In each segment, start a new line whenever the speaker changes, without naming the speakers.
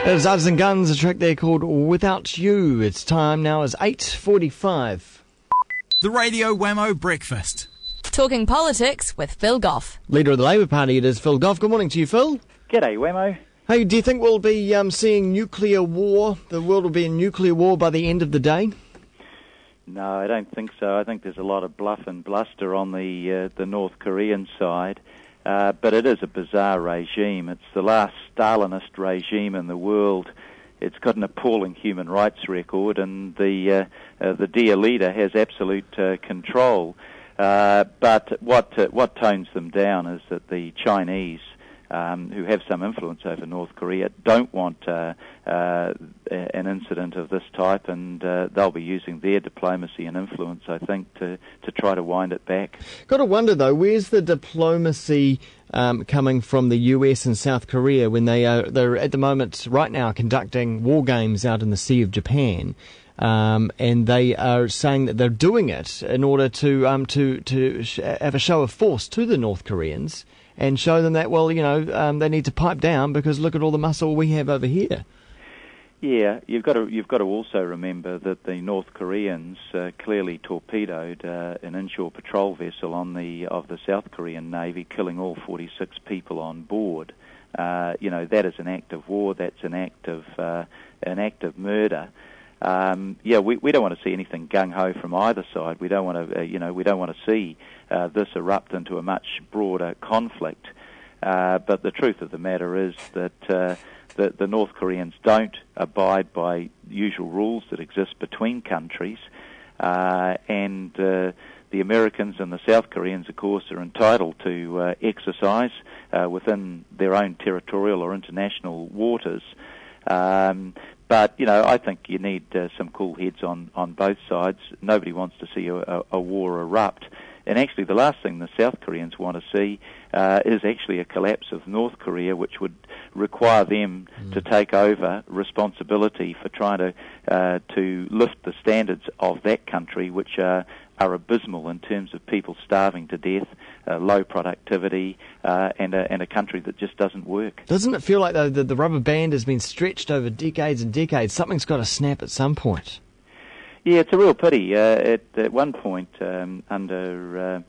It's Uds and Guns, a track there called Without You. Its time now is 8:45.
The Radio Whammo Breakfast.
Talking politics with Phil Goff.
Leader of the Labour Party, it is Phil Goff. Good morning to you, Phil.
G'day, Whammo.
Hey, do you think we'll be seeing nuclear war? The world will be in nuclear war by the end of the day?
No, I don't think so. I think there's a lot of bluff and bluster on the North Korean side. But it is a bizarre regime. It's the last Stalinist regime in the world. It's got an appalling human rights record, and the dear leader has absolute control. But what tones them down is that the Chinese, who have some influence over North Korea, don't want an incident of this type, and they'll be using their diplomacy and influence, I think, to try to wind it back.
Got to wonder, though, where's the diplomacy coming from the US and South Korea when they're at the moment, right now, conducting war games out in the Sea of Japan? And they are saying that they're doing it in order to have a show of force to the North Koreans and show them that, well, they need to pipe down because look at all the muscle we have over here.
Yeah, you've got to also remember that the North Koreans clearly torpedoed an inshore patrol vessel of the South Korean Navy, killing all 46 people on board. That is an act of war. That's an act of murder. We don't want to see anything gung ho from either side. We don't want to see this erupt into a much broader conflict. But the truth of the matter is that the North Koreans don't abide by usual rules that exist between countries, and the Americans and the South Koreans, of course, are entitled to exercise within their own territorial or international waters. But, I think you need some cool heads on both sides. Nobody wants to see a war erupt. And actually, the last thing the South Koreans want to see is actually a collapse of North Korea, which would require them to take over responsibility for trying to lift the standards of that country, which are abysmal in terms of people starving to death, low productivity, and a country that just doesn't work.
Doesn't it feel like, though, the rubber band has been stretched over decades and decades? Something's got to snap at some point.
Yeah, it's a real pity. At one point, under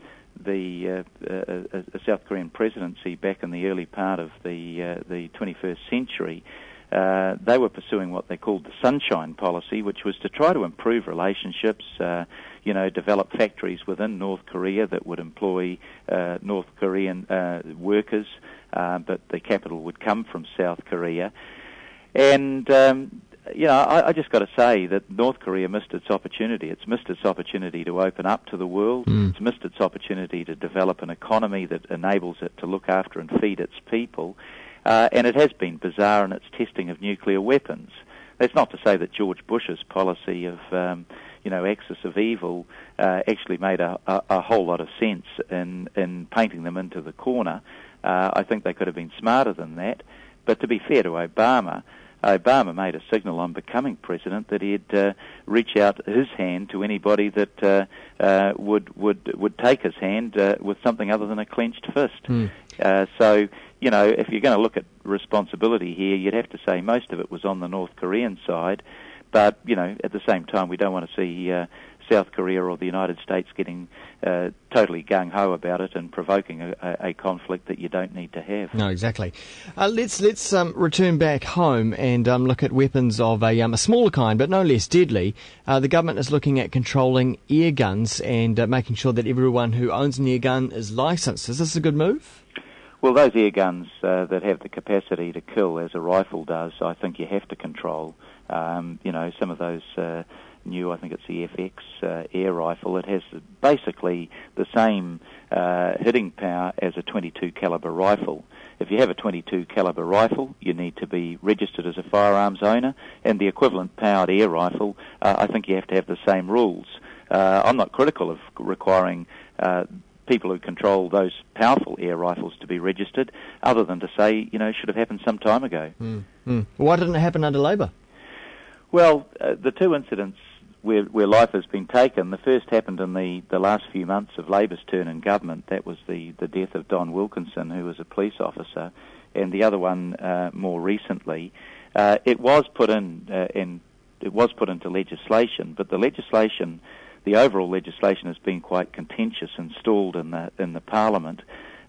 the South Korean presidency back in the early part of the 21st century, they were pursuing what they called the Sunshine Policy, which was to try to improve relationships, develop factories within North Korea that would employ North Korean workers, but the capital would come from South Korea. And I just got to say that North Korea missed its opportunity. It's missed its opportunity to open up to the world. It's missed its opportunity to develop an economy that enables it to look after and feed its people. And it has been bizarre in its testing of nuclear weapons. That's not to say that George Bush's policy of, axis of evil actually made a whole lot of sense in painting them into the corner. I think they could have been smarter than that. But to be fair to Obama made a signal on becoming president that he'd reach out his hand to anybody that would take his hand with something other than a clenched fist. So, if you're going to look at responsibility here, you'd have to say most of it was on the North Korean side. But, at the same time, we don't want to see South Korea or the United States getting totally gung-ho about it and provoking a conflict that you don't need to have.
No, exactly. Let's return back home and look at weapons of a smaller kind, but no less deadly. The government is looking at controlling air guns and making sure that everyone who owns an air gun is licensed. Is this a good move?
Well, those air guns that have the capacity to kill as a rifle does, I think you have to control. Some of those new, I think it's the FX air rifle, it has basically the same hitting power as a .22 caliber rifle. If you have a .22 caliber rifle, you need to be registered as a firearms owner, and the equivalent powered air rifle, I think you have to have the same rules. I'm not critical of requiring people who control those powerful air rifles to be registered, other than to say, should have happened some time ago.
Why didn't it happen under Labour?
Well, the two incidents where life has been taken, the first happened in the last few months of Labour's turn in government. That was the death of Don Wilkinson, who was a police officer, and the other one more recently. It was put in, it was put into legislation, but the overall legislation has been quite contentious and stalled in the Parliament.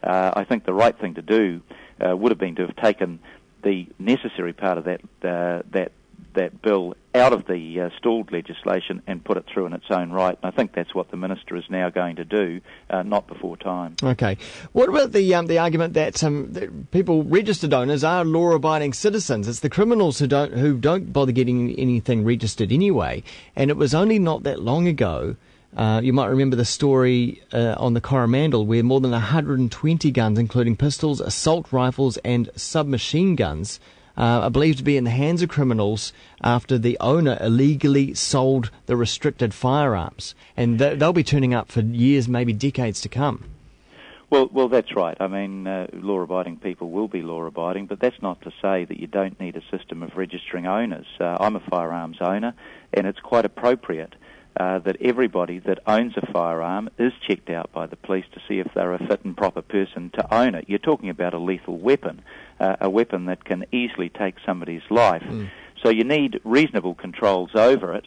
I think the right thing to do would have been to have taken the necessary part of that bill out of the stalled legislation and put it through in its own right. And I think that's what the Minister is now going to do, not before time.
Okay. What about the argument that people, registered owners, are law-abiding citizens? It's the criminals who don't bother getting anything registered anyway. And it was only not that long ago. You might remember the story on the Coromandel where more than 120 guns, including pistols, assault rifles and submachine guns, are believed to be in the hands of criminals after the owner illegally sold the restricted firearms. And they'll be turning up for years, maybe decades to come.
Well, that's right. I mean, law-abiding people will be law-abiding, but that's not to say that you don't need a system of registering owners. I'm a firearms owner, and it's quite appropriate that everybody that owns a firearm is checked out by the police to see if they're a fit and proper person to own it. You're talking about a lethal weapon, a weapon that can easily take somebody's life. So you need reasonable controls over it.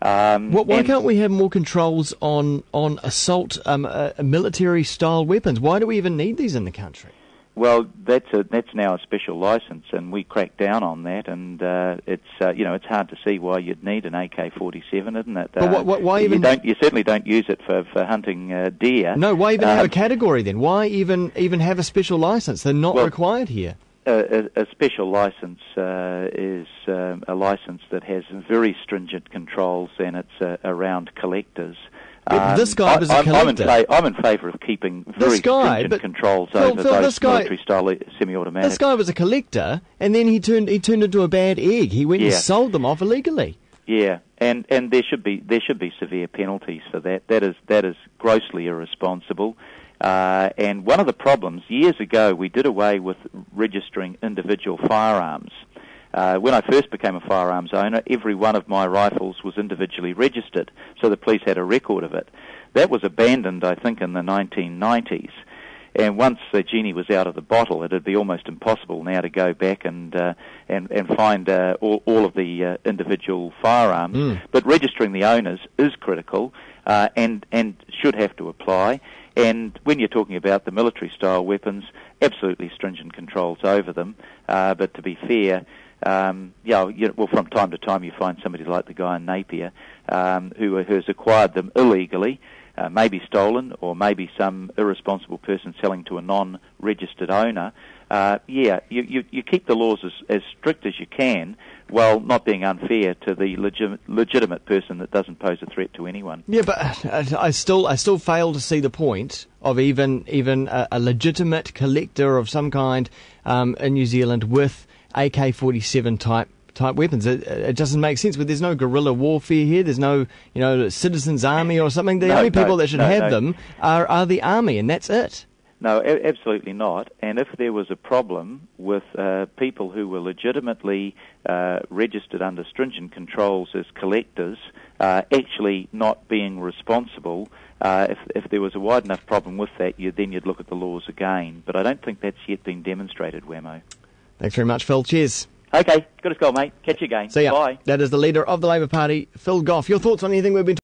Why can't we have more controls on assault military-style weapons? Why do we even need these in the country?
Well, that's now a special license, and we crack down on that. And it's hard to see why you'd need an AK-47, isn't it?
But why even?
You certainly don't use it for hunting deer.
No, why even have a category then? Why even have a special license? They're not required here.
A special license is a license that has very stringent controls, and it's around collectors.
This guy was a collector.
I'm in favour of keeping very stringent controls over those military-style semi-automatics.
This guy was a collector, and then he turned into a bad egg. He went and sold them off illegally.
Yeah, and there should be severe penalties for that. That is grossly irresponsible. And one of the problems, years ago, we did away with registering individual firearms. When I first became a firearms owner, every one of my rifles was individually registered, so the police had a record of it. That was abandoned, I think, in the 1990s. And once the genie was out of the bottle, it would be almost impossible now to go back and find all of the individual firearms. But registering the owners is critical and should have to apply. And when you're talking about the military-style weapons, absolutely stringent controls over them. But to be fair, from time to time you find somebody like the guy in Napier who has acquired them illegally, maybe stolen, or maybe some irresponsible person selling to a non-registered owner. You keep the laws as strict as you can, while not being unfair to the legitimate person that doesn't pose a threat to anyone.
Yeah, but I still fail to see the point of even a legitimate collector of some kind in New Zealand with AK-47 type weapons. It doesn't make sense. But there's no guerrilla warfare here. There's no citizens' army or something. The only people that should have them are the army, and that's it.
No, absolutely not. And if there was a problem with people who were legitimately registered under stringent controls as collectors actually not being responsible, if there was a wide enough problem with that, then you'd look at the laws again. But I don't think that's yet been demonstrated, Wemo.
Thanks very much, Phil. Cheers.
Okay, good as gold, mate. Catch you again.
See ya.
Bye.
That is the leader of the Labour Party, Phil Goff. Your thoughts on anything we've been